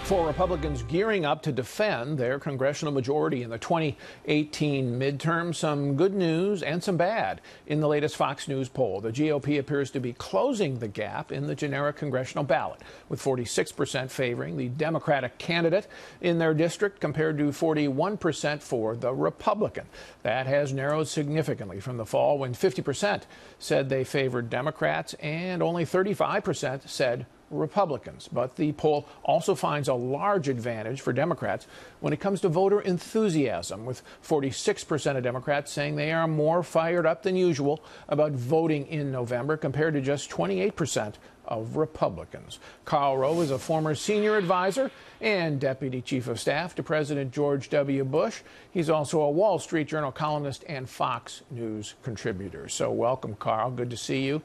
For Republicans gearing up to defend their congressional majority in the 2018 midterm, some good news and some bad. In the latest Fox News poll, the GOP appears to be closing the gap in the generic congressional ballot, with 46% favoring the Democratic candidate in their district compared to 41% for the Republican. That has narrowed significantly from the fall when 50% said they favored Democrats and only 35% said Republicans. But the poll also finds a large advantage for Democrats when it comes to voter enthusiasm, with 46% of Democrats saying they are more fired up than usual about voting in November compared to just 28% of Republicans. Karl Rove is a former senior advisor and deputy chief of staff to President George W. Bush. He's also a Wall Street Journal columnist and Fox News contributor. So welcome, Karl. Good to see you.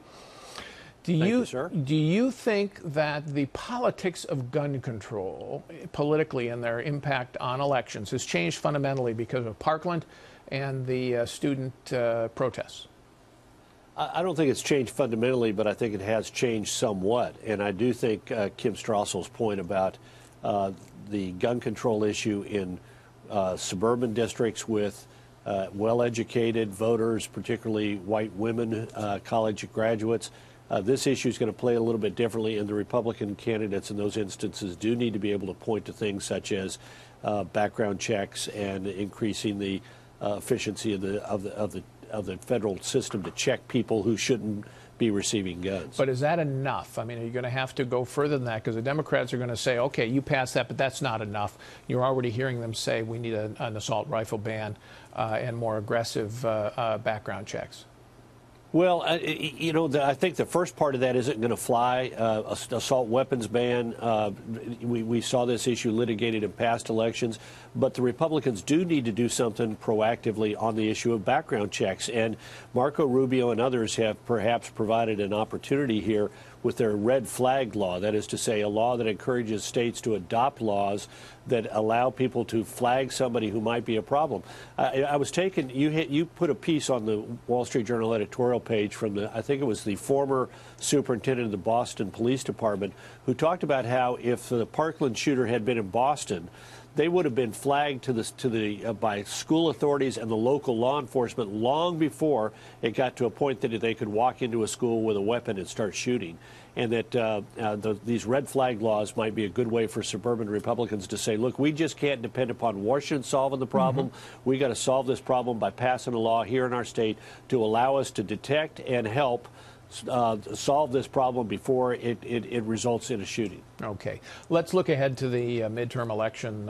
Do you think that the politics of gun control politically and their impact on elections has changed fundamentally because of Parkland and the student protests? I don't think it's changed fundamentally, but I think it has changed somewhat. And I do think Kim Strassel's point about the gun control issue in suburban districts with well-educated voters, particularly white women, college graduates, this issue is going to play a little bit differently, and the Republican candidates in those instances do need to be able to point to things such as background checks and increasing the efficiency of the federal system to check people who shouldn't be receiving guns. But is that enough? I mean, are you going to have to go further than that? Because the Democrats are going to say, okay, you passed that, but that's not enough. You're already hearing them say we need an assault rifle ban and more aggressive background checks. Well, I think the first part of that isn't going to fly. Assault weapons ban, we saw this issue litigated in past elections, but the Republicans do need to do something proactively on the issue of background checks. And Marco Rubio and others have perhaps provided an opportunity here with their red flag law. That is to say, a law that encourages states to adopt laws that allow people to flag somebody who might be a problem. I was taken, you put a piece on the Wall Street Journal editorial page from I think it was the former superintendent of the Boston Police Department, who talked about how if the Parkland shooter had been in Boston, they would have been flagged by school authorities and the local law enforcement long before it got to a point that they could walk into a school with a weapon and start shooting. And that these red flag laws might be a good way for suburban Republicans to say, look, we just can't depend upon Washington solving the problem. We got to solve this problem by passing a law here in our state to allow us to detect and help solve this problem before it results in a shooting. Okay. Let's look ahead to the midterm election.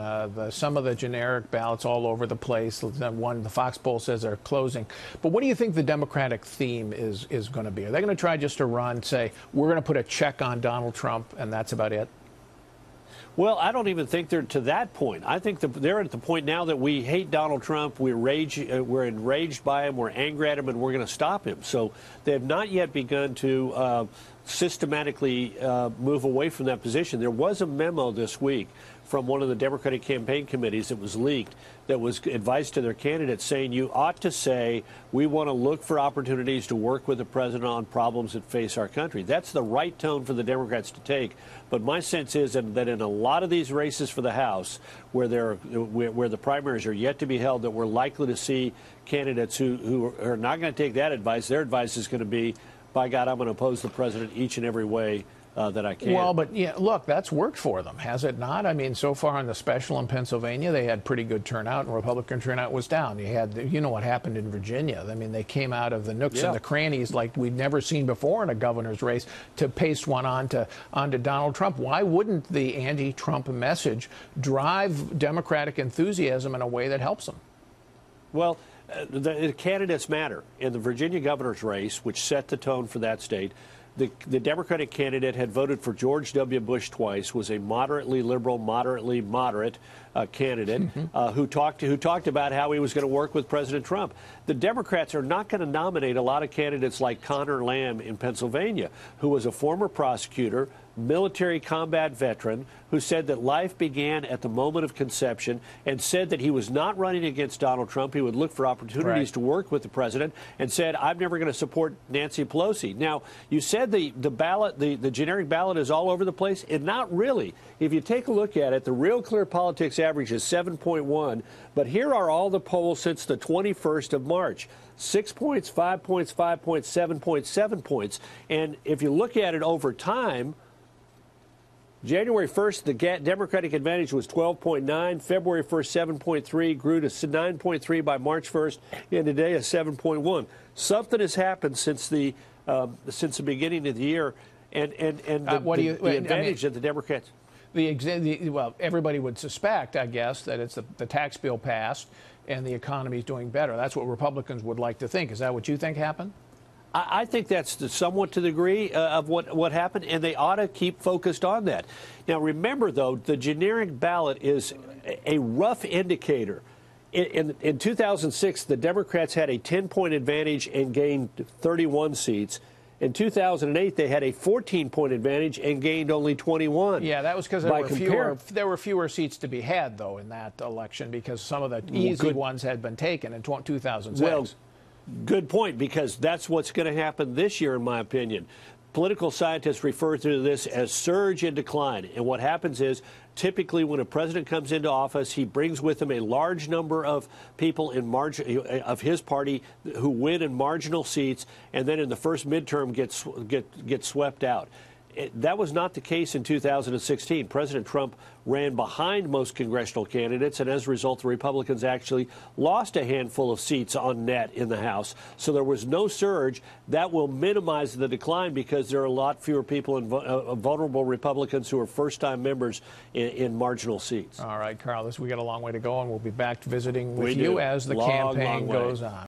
Some of the generic ballots all over the place. The Fox poll says they're closing. But what do you think the Democratic theme is going to be? Are they going to try just to say, we're going to put a check on Donald Trump, and that's about it? Well, I don't even think they're to that point. I think they're at the point now that we hate Donald Trump, we're enraged by him, we're angry at him, and we're going to stop him. So they have not yet begun to systematically move away from that position. There was a memo this week from one of the Democratic campaign committees that was leaked that was advice to their candidates saying you ought to say we want to look for opportunities to work with the president on problems that face our country. That's the right tone for the Democrats to take. But my sense is that in a lot of these races for the House where the primaries are yet to be held, that we're likely to see candidates who are not going to take that advice. Their advice is going to be, by God, I'm going to oppose the president each and every way that I can. Well, but yeah, look, that's worked for them, has it not? I mean, so far in the special in Pennsylvania, they had pretty good turnout, and Republican turnout was down. You know what happened in Virginia. I mean, they came out of the nooks and the crannies like we'd never seen before in a governor's race to paste one onto Donald Trump. Why wouldn't the anti-Trump message drive Democratic enthusiasm in a way that helps them? Well, the candidates matter. In the Virginia governor's race, which set the tone for that state, the Democratic candidate had voted for George W. Bush twice, was a moderately liberal, moderately moderate candidate who talked about how he was going to work with President Trump. The Democrats are not going to nominate a lot of candidates like Connor Lamb in Pennsylvania, who was a former prosecutor, military combat veteran who said that life began at the moment of conception and said that he was not running against Donald Trump. He would look for opportunities to work with the president, and said, I'm never going to support Nancy Pelosi. Now, you said the ballot, the generic ballot is all over the place, and not really. If you take a look at it, the Real Clear Politics average is 7.1, but here are all the polls since the 21st of March. 6 points, 5 points, 5 points, 7 points, 7 points. And if you look at it over time, January 1st, the Democratic advantage was 12.9. February 1st, 7.3, grew to 9.3 by March 1st, and today is 7.1. Something has happened since the beginning of the year, and the advantage of the Democrats. Well, everybody would suspect, I guess, that it's the tax bill passed and the economy is doing better. That's what Republicans would like to think. Is that what you think happened? I think that's somewhat to the degree of what happened, and they ought to keep focused on that. Now, remember, though, the generic ballot is a rough indicator. In 2006, the Democrats had a 10-point advantage and gained 31 seats. In 2008, they had a 14-point advantage and gained only 21. Yeah, that was because there were fewer seats to be had, though, in that election, because some of the easy ones had been taken in 2006. Well, good point, because that's what's going to happen this year, in my opinion. Political scientists refer to this as surge in decline. And what happens is, typically when a president comes into office, he brings with him a large number of people of his party who win in marginal seats, and then in the first midterm get swept out. That was not the case in 2016. President Trump ran behind most congressional candidates, and as a result, the Republicans actually lost a handful of seats on net in the House. So there was no surge. That will minimize the decline because there are a lot fewer people, vulnerable Republicans who are first-time members in marginal seats. All right, Karl, we got a long way to go, and we'll be back visiting with you as the campaign goes on.